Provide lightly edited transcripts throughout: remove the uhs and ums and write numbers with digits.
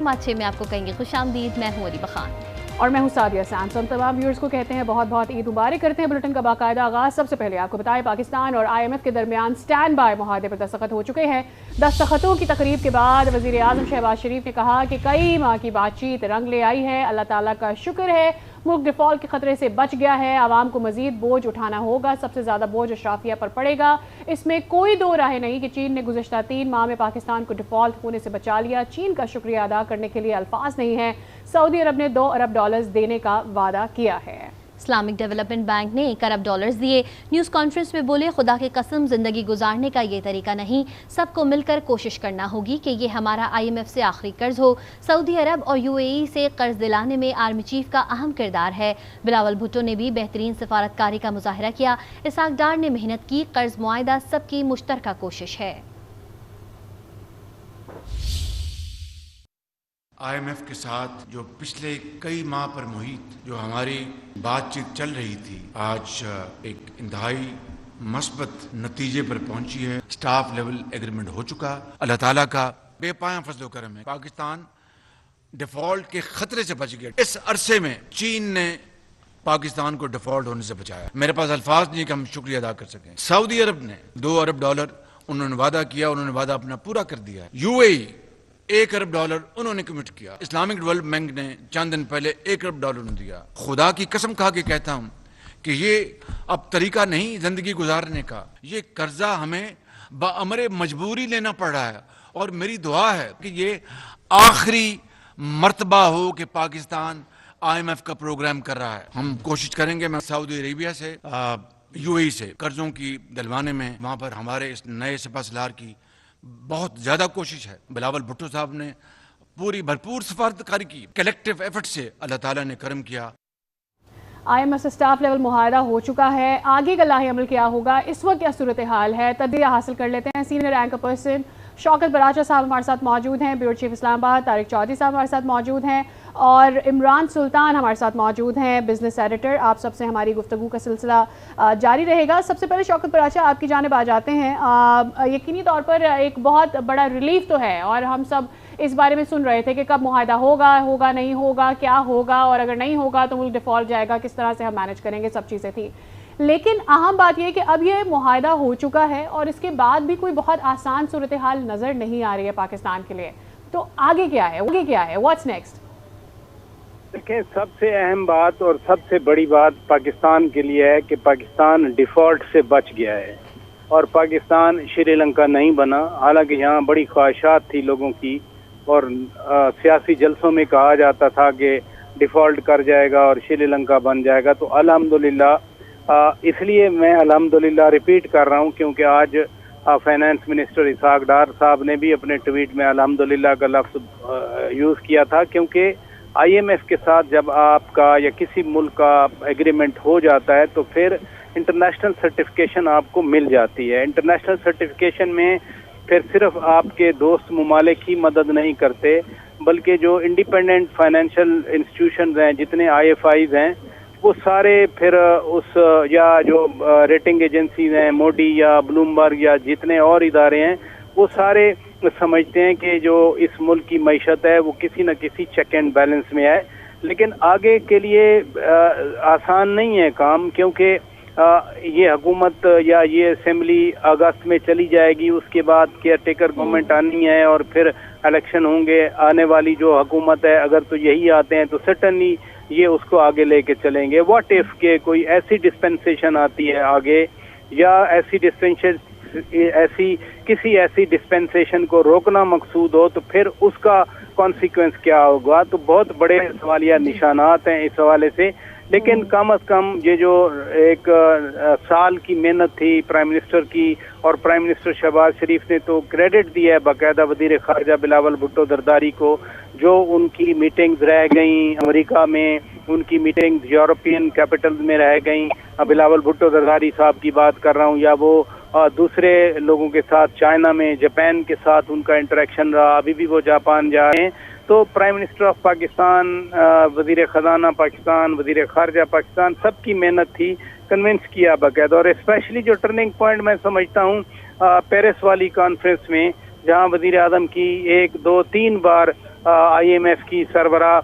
माचे में आपको कहेंगे खुशामदीद। मैं हूं अरीबा खान और मैं हूं सादिया सैमसन। तमाम व्यूअर्स को कहते हैं बहुत बहुत ईद मुबारक। करते हैं बुलेटिन का बाकायदा आगाज। सबसे पहले आपको बताएं, पाकिस्तान और IMF के दरमियान स्टैंड बाय मुआहदे पर दस्तखत हो चुके हैं। दस्तखतों की तकरीब के बाद वज़ीर आज़म शहबाज शरीफ ने कहा कि कई माह की बातचीत रंग ले आई है। अल्लाह ताला का शुक्र है, मुल्क डिफ़ॉल्ट के खतरे से बच गया है। आवाम को मजीद बोझ उठाना होगा। सबसे ज़्यादा बोझ अशराफिया पर पड़ेगा। इसमें कोई दो राय नहीं कि चीन ने गुज़श्ता 3 माह में पाकिस्तान को डिफ़ॉल्ट होने से बचा लिया। चीन का शुक्रिया अदा करने के लिए अल्फाज नहीं है। सऊदी अरब ने $2 अरब देने का वादा किया है। इस्लामिक डेवलपमेंट बैंक ने $1 अरब दिए। न्यूज़ कॉन्फ्रेंस में बोले, खुदा की कसम जिंदगी गुजारने का ये तरीका नहीं, सबको मिलकर कोशिश करना होगी कि ये हमारा IMF से आखिरी कर्ज हो। सऊदी अरब और UAE से कर्ज दिलाने में आर्मी चीफ का अहम किरदार है। बिलावल भुट्टो ने भी बेहतरीन सफारतकारी का मुजाहरा किया। इसहाक डार ने मेहनत की। कर्ज मुआहदा सबकी मुश्तरका कोशिश है। IMF के साथ जो पिछले कई माह पर मुहित जो हमारी बातचीत चल रही थी, आज एक इंतहाई मस्बत नतीजे पर पहुंची है। स्टाफ लेवल एग्रीमेंट हो चुका। अल्लाह ताला का बेपाया फजल करम है, पाकिस्तान डिफॉल्ट के खतरे से बच गया। इस अरसे में चीन ने पाकिस्तान को डिफॉल्ट होने से बचाया। मेरे पास अल्फाज नहीं कि हम शुक्रिया अदा कर सकें। सऊदी अरब ने $2 अरब उन्होंने वादा किया, उन्होंने वादा अपना पूरा कर दिया। UAE $1 अरब उन्होंने कमिट किया। इस्लामिक डेवलपमेंट बैंक ने चंद दिन पहले $1 अरब दिया। खुदा की कसम खा के कहता हूं कि ये अब तरीका नहीं जिंदगी गुजारने का, ये कर्जा हमें बअमरे मजबूरी लेना पड़ रहा है। और मेरी दुआ है कि ये आखिरी मर्तबा हो कि पाकिस्तान IMF का प्रोग्राम कर रहा है। हम कोशिश करेंगे, मैं सऊदी अरेबिया से UAE से कर्जों की दिलवाने में, वहां पर हमारे इस नए सिपह सलार की बहुत ज्यादा कोशिश है। बिलावल भुट्टो साहब ने पूरी भरपूर सफारतकारी की। कलेक्टिव एफर्ट से अल्लाह ताला ने करम किया। IMF से स्टाफ लेवल मुआहदा हो चुका है। आगे का लाही अमल क्या होगा, इस वक्त क्या सूरत हाल है, तदबीर हासिल कर लेते हैं। सीनियर एंकर पर्सन शौकत बराचा साहब हमारे साथ मौजूद हैं। ब्यूरो चीफ इस्लामाबाद तारिक चौधरी साहब हमारे साथ मौजूद हैं और इमरान सुल्तान हमारे साथ मौजूद हैं, बिजनेस एडिटर। आप सबसे हमारी गुफ्तगू का सिलसिला जारी रहेगा। सबसे पहले शौकत बराचा, आपकी जानिब आ जाते हैं। यकीनी तौर पर एक बहुत बड़ा रिलीफ तो है और हम सब इस बारे में सुन रहे थे कि कब मुआहदा होगा नहीं होगा, क्या होगा, और अगर नहीं होगा तो मुल्क डिफॉल्ट जाएगा, किस तरह से हम मैनेज करेंगे, सब चीज़ें थी। लेकिन अहम बात यह है कि अब ये मुआहदा हो चुका है और इसके बाद भी कोई बहुत आसान सूरत हाल नज़र नहीं आ रही है पाकिस्तान के लिए। तो आगे क्या है, व्हाट्स नेक्स्ट? देखिए, सबसे अहम बात और सबसे बड़ी बात पाकिस्तान के लिए है कि पाकिस्तान डिफ़ॉल्ट से बच गया है और पाकिस्तान श्रीलंका नहीं बना। हालांकि यहाँ बड़ी ख्वाहिशात थी लोगों की और सियासी जलसों में कहा जाता था कि डिफ़ॉल्ट कर जाएगा और श्रीलंका बन जाएगा। तो अल्हम्दुलिल्लाह, इसलिए मैं अल्हम्दुलिल्लाह रिपीट कर रहा हूँ क्योंकि आज फाइनेंस मिनिस्टर इसहाक डार साहब ने भी अपने ट्वीट में अल्हम्दुलिल्लाह का लफ्ज़ यूज़ किया था। क्योंकि IMF के साथ जब आपका या किसी मुल्क का एग्रीमेंट हो जाता है तो फिर इंटरनेशनल सर्टिफिकेशन आपको मिल जाती है। इंटरनेशनल सर्टिफिकेशन में फिर सिर्फ आपके दोस्त ममालिक ही मदद नहीं करते, बल्कि जो इंडिपेंडेंट फाइनेंशियल इंस्टीट्यूशंस हैं, जितने IFIs हैं, वो सारे फिर उस या जो रेटिंग एजेंसीज हैं, मोडी या ब्लूमबर्ग या जितने और इदारे हैं, वो सारे समझते हैं कि जो इस मुल्क की मईशत है वो किसी न किसी चेक एंड बैलेंस में है। लेकिन आगे के लिए आसान नहीं है काम, क्योंकि ये हुकूमत या ये असेंबली अगस्त में चली जाएगी, उसके बाद केयर टेकर गवर्नमेंट आनी है और फिर इलेक्शन होंगे। आने वाली जो हुकूमत है, अगर तो यही आते हैं तो सर्टनली ये उसको आगे लेके चलेंगे। व्हाट इफ के कोई ऐसी डिस्पेंसेशन आती है आगे, या ऐसी डिस्पेंसेशन को रोकना मकसूद हो, तो फिर उसका कॉन्सिक्वेंस क्या होगा। तो बहुत बड़े सवालिया निशानात हैं इस हवाले से। लेकिन कम अज कम ये जो एक साल की मेहनत थी प्राइम मिनिस्टर की, और प्राइम मिनिस्टर शहबाज शरीफ ने तो क्रेडिट दिया है बाकायदा वजीर खारजा बिलावल भुट्टो जरदारी को, जो उनकी मीटिंग्स रह गई अमेरिका में, उनकी मीटिंग्स यूरोपियन कैपिटल्स में रह गई। बिलावल भुट्टो जरदारी साहब की बात कर रहा हूँ, या वो दूसरे लोगों के साथ चाइना में, जापान के साथ उनका इंटरेक्शन रहा, अभी भी वो जापान जा रहे हैं। तो प्राइम मिनिस्टर ऑफ पाकिस्तान, वजीर ख़जाना पाकिस्तान, वजीर खारजा पाकिस्तान, सबकी मेहनत थी, कन्विंस किया बाकायदा। और स्पेशली जो टर्निंग पॉइंट मैं समझता हूँ पेरिस वाली कॉन्फ्रेंस में, जहाँ वजीर आज़म की 1, 2, 3 बार IMF की सरबरा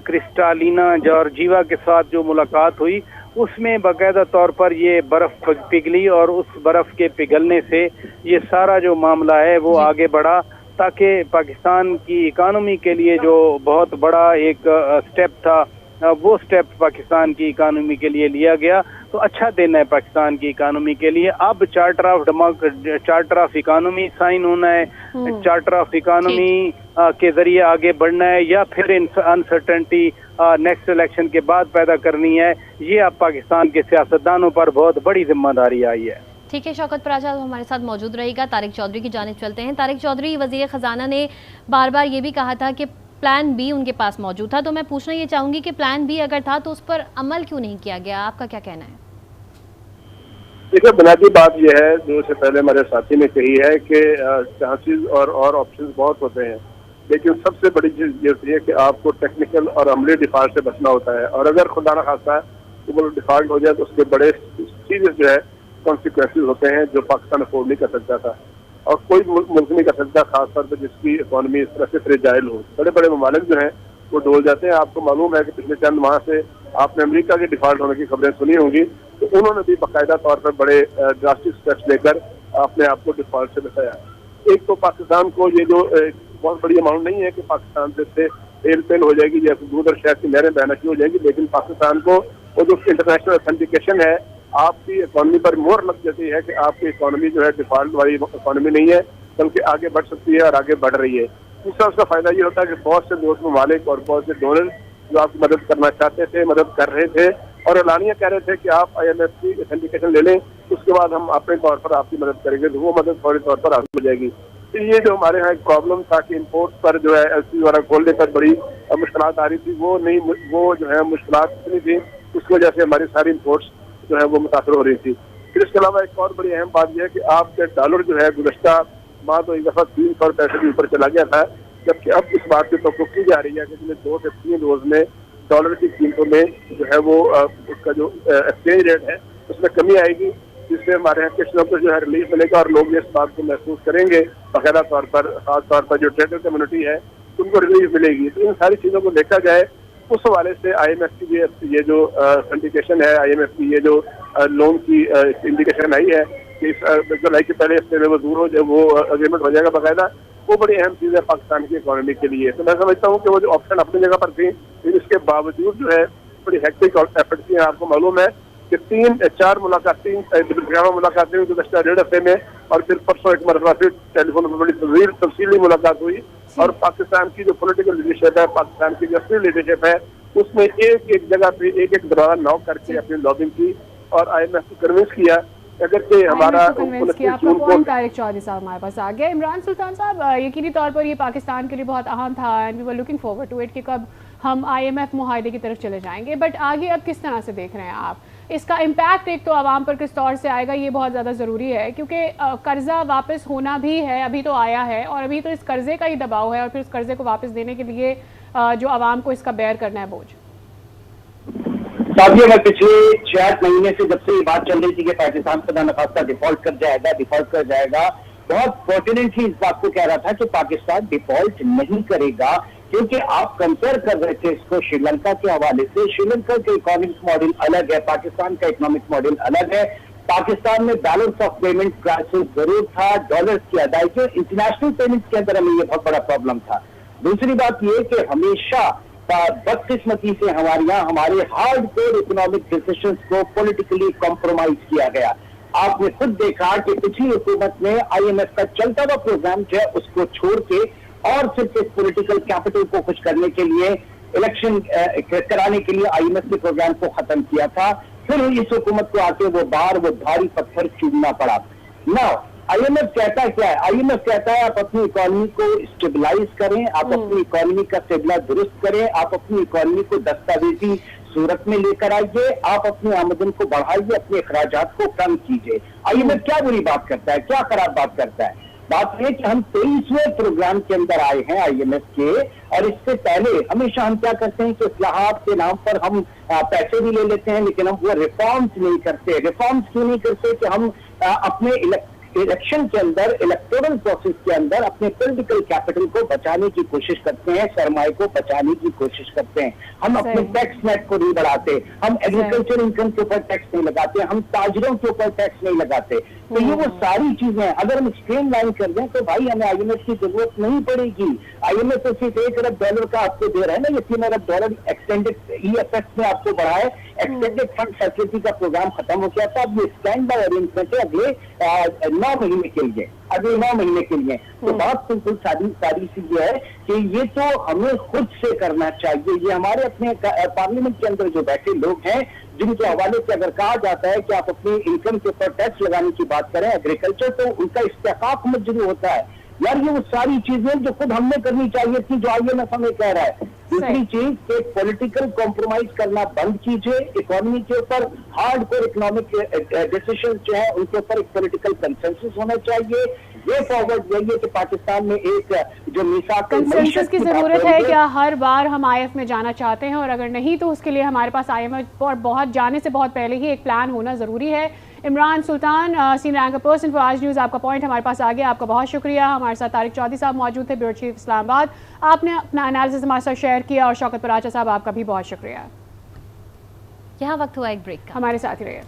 क्रिस्टालिना जॉर्जीवा के साथ जो मुलाकात हुई उसमें बाकायदा तौर पर ये बर्फ पिघली और उस बर्फ के पिघलने से ये सारा जो मामला है वो आगे बढ़ा, ताकि पाकिस्तान की इकानमी के लिए जो बहुत बड़ा एक स्टेप था वो स्टेप पाकिस्तान की इकानमी के लिए लिया गया। तो अच्छा दिन है पाकिस्तान की इकानमी के लिए। अब चार्टर ऑफ इकानमी साइन होना है, चार्टर ऑफ इकानमी के जरिए आगे बढ़ना है या फिर अनसर्टेनिटी नेक्स्ट इलेक्शन के बाद पैदा करनी है। ये अब पाकिस्तान के सियासतदानों पर बहुत बड़ी जिम्मेदारी आई है। ठीक है, शौकत पराचा हमारे साथ मौजूद रहेगा। तारिक चौधरी की जानिब चलते हैं। तारिक चौधरी, वज़ीर ख़जाना ने बार बार ये भी कहा था कि प्लान बी उनके पास मौजूद था, तो मैं पूछना ये चाहूँगी कि प्लान बी अगर था तो उस पर अमल क्यों नहीं किया गया? आपका क्या कहना है? देखिए, बुनियादी बात यह है जो से पहले हमारे साथी ने कही है कि चांसेस और ऑप्शंस बहुत होते हैं, लेकिन सबसे बड़ी चीज़ ये होती है कि आपको टेक्निकल और अमली डिफॉल्ट से बचना होता है। और अगर खुदा न खास्ता कि वो डिफॉल्ट हो जाए तो उसके बड़े सीरियस जो है कॉन्सिक्वेंसेस होते हैं जो पाकिस्तान अफोर्ड नहीं कर सकता था और कोई मुल्क नहीं कर सकता, खासतौर पर जिसकी इकॉनमी इस तरह से फ्रेजाइल हो। बड़े बड़े ममालिक जो हैं वो डोल जाते हैं। आपको मालूम है कि पिछले चंद माह से आपने अमेरिका के डिफॉल्ट होने की खबरें सुनी होंगी, तो उन्होंने भी बाकायदा तौर पर बड़े ड्रास्टिक स्टेप्स लेकर अपने आप को डिफॉल्ट से बचाया। एक तो पाकिस्तान को ये जो बहुत बड़ी अमाउंट नहीं है कि पाकिस्तान से तेल पेल हो जाएगी, जैसे दूध और शहद की नहरें बहना शुरू हो जाएगी, लेकिन पाकिस्तान को वो जो इंटरनेशनल ऑथेंटिकेशन है आपकी इकॉनमी पर मोहर लग जाती है कि आपकी इकॉनमी जो है डिफॉल्ट वाली इकॉनमी नहीं है, बल्कि आगे बढ़ सकती है और आगे बढ़ रही है। दूसरा उसका फायदा ये होता है कि बहुत से दोस्त ममालिक और बहुत से डोनर जो आपकी मदद करना चाहते थे, मदद कर रहे थे और एलानिया कह रहे थे कि आप IMF की ऑथेंटिकेशन ले लें, उसके बाद हम अपने तौर पर आपकी मदद करेंगे, तो वो मदद फौरी तौर पर हासिल हो जाएगी। तो ये जो हमारे यहाँ एक प्रॉब्लम था कि इम्पोर्ट पर जो है LC वगैरह खोलने पर बड़ी मुश्किलात आ रही थी, वो जो है मुश्किलात इतनी थी, उसकी वजह से हमारी सारी इम्पोर्ट्स जो है वो मुतासर हो रही थी। फिर इसके अलावा एक और बड़ी अहम बात यह है कि आपके डॉलर जो है गुज़श्ता माह तो एक दफ़ा 300 पैसे के ऊपर चला गया था, जबकि अब इस बात की तवक्कुह की जा रही है कि पिछले 2 से 3 रोज में डॉलर की कीमतों में जो है वो उसका जो एक्सचेंज रेट है उसमें कमी आएगी, जिससे हमारे यहाँ कुछ लोग को जो है रिलीफ मिलेगा और लोग इस बात को महसूस करेंगे। बाकायदा तौर पर खास तौर पर जो ट्रेडर कम्युनिटी है उनको रिलीफ मिलेगी। तो इन सारी चीज़ों को देखा जाए उस हवाले से IMF की ये जो सिंडिकेशन है, IMF की ये जो लोन की इंडिकेशन आई है कि इस जुलाई के पहले हफ्ते में वो दूर हो जाए, वो अग्रीमेंट हो जाएगा बाकायदा, वो बड़ी अहम चीज़ है पाकिस्तान की इकॉनमी के लिए। तो मैं समझता हूँ कि वो जो ऑप्शन अपनी जगह पर थी, इसके बावजूद जो है बड़ी हेक्टिक एफर्ट की। आपको मालूम है कि 3-4 मुलाकातें हुई गुज़श्ता 1.5 हफ्ते में, और फिर परसों एक मरतबा फिर टेलीफोन पर बड़ी तफसीली मुलाकात हुई। और पाकिस्तान की जो पॉलिटिकल लीडरशिप है, पाकिस्तान की जो असली लीडरशिप है, उसमें एक जगह पे एक दरवाजा नॉक करके अपनी लॉबिंग की और IMF को कन्विंस किया। अगर कि हमारा तारिक चौधरी साहब हमारे पास आ गया। इमरान सुल्तान साहब, यकीनी तौर पर ये पाकिस्तान के लिए बहुत अहम था and we were looking forward to it कि कब हम IMF मुआहदे की तरफ चले जाएंगे, बट आगे अब किस तरह से देख रहे हैं आप इसका इम्पैक्ट? एक तो आवाम पर किस तौर से आएगा, ये बहुत ज़्यादा ज़रूरी है क्योंकि कर्जा वापस होना भी है, अभी तो आया है और अभी तो इस कर्जे का ही दबाव है और फिर उस कर्जे को वापस देने के लिए जो आवाम को इसका बेयर करना है बोझ। साथियों, मैं पिछले 6 महीने से जब से ये बात चल रही थी कि पाकिस्तान खुदा न खास्ता डिफॉल्ट कर जाएगा, बहुत पर्टिनेंटली इस बात को कह रहा था कि पाकिस्तान डिफॉल्ट नहीं करेगा, क्योंकि आप कंपेयर कर रहे थे इसको श्रीलंका के हवाले से। श्रीलंका का इकोनॉमिक मॉडल अलग है, पाकिस्तान का इकोनॉमिक मॉडल अलग है। पाकिस्तान में बैलेंस ऑफ पेमेंट क्राइसिस जरूर था, डॉलर्स की अदायगी, इंटरनेशनल पेमेंट के अंदर हमें ये बहुत बड़ा प्रॉब्लम था। दूसरी बात ये कि हमेशा बदकिस्मती से हमारे यहाँ हमारे हार्ड कोर इकोनॉमिक डिसीजंस को पॉलिटिकली कॉम्प्रोमाइज किया गया। आपने खुद देखा कि पिछली हुकूमत ने IMF का चलता हुआ प्रोग्राम जो है उसको छोड़ के और सिर्फ इस पॉलिटिकल कैपिटल को खुश करने के लिए, इलेक्शन कराने के लिए IMF के प्रोग्राम को खत्म किया था। फिर इस हुकूमत को आके वो भारी पत्थर चूमना पड़ा। नाउ IMF कहता है क्या है? IMF कहता है आप अपनी इकोनॉमी को स्टेबलाइज करें, आप अपनी इकोनॉमी का स्टेबला दुरुस्त करें, आप अपनी इकोनॉमी को दस्तावेजी सूरत में लेकर आइए, आप अपनी आमदन को बढ़ाइए, अपने अखराजात को कम कीजिए। IMF क्या बुरी बात करता है, क्या खराब बात करता है? बात यह कि हम 23वें प्रोग्राम के अंदर आए हैं IMF के, और इससे पहले हमेशा हम क्या करते हैं कि इस्लाहात के नाम पर हम पैसे भी ले लेते हैं, लेकिन हम वो रिफॉर्म्स नहीं करते। रिफॉर्म्स क्यों नहीं करते? कि हम अपने इलेक्शन के अंदर, इलेक्टोरल प्रोसेस के अंदर अपने पॉलिटिकल कैपिटल को बचाने की कोशिश करते हैं, सरमाए को बचाने की कोशिश करते हैं। हम अपने टैक्स नेट को नहीं बढ़ाते, हम एग्रीकल्चर इनकम के ऊपर टैक्स नहीं लगाते, हम ताजरों के ऊपर टैक्स नहीं लगाते। तो ये वो सारी चीजें हैं, अगर हम स्ट्रीम लाइन कर दें तो भाई हमें IMF की जरूरत नहीं पड़ेगी। IMF तो सिर्फ $1 अरब का आपको दे रहा है ना, ये $3 अरब एक्सटेंडेड EFX में आपको बढ़ा है। एक्सटेंडेड फंड फैसिलिटी का प्रोग्राम खत्म हो गया था, अब ये स्टैंड बाय अरेंजमेंट है अगले 9 महीने के लिए, अगले 9 महीने के लिए। तो बात बिल्कुल सारी सी ये है कि ये तो हमें खुद से करना चाहिए। ये हमारे अपने पार्लियामेंट के अंदर जो बैठे लोग हैं, जिनके हवाले से अगर कहा जाता है कि आप अपनी इनकम के ऊपर टैक्स लगाने की बात करें एग्रीकल्चर, तो उनका इस्तेकाफ मजबूर होता है। यार ये वो सारी चीजें जो खुद हमने करनी चाहिए थी, जो IMF हमें कह रहा है। दूसरी चीज, एक पॉलिटिकल कॉम्प्रोमाइज करना बंद कीजिए, इकोनॉमी के ऊपर हार्ड कोर इकोनॉमिक डिसीजन जो है उनके ऊपर एक पॉलिटिकल कंसेंसस होना चाहिए। वे फॉरवर्ड यही है कि पाकिस्तान में एक जो मिसाक कंसेंसस की जरूरत है। क्या हर बार हम IMF में जाना चाहते हैं, और अगर नहीं तो उसके लिए हमारे पास IMF और बहुत जाने से बहुत पहले ही एक प्लान होना जरूरी है। इमरान सुल्तान, सीनियर एंकर पर्सन फॉर आज न्यूज़, आपका पॉइंट हमारे पास आ गया, आपका बहुत शुक्रिया। हमारे साथ तारिक चौधरी साहब मौजूद थे, ब्यूरो चीफ इस्लामाबाद, आपने अपना एनालिसिस हमारे साथ शेयर किया, और शौकत पराचा साहब आपका भी बहुत शुक्रिया। यहाँ वक्त हुआ एक ब्रेक का, हमारे साथ ही रहिए।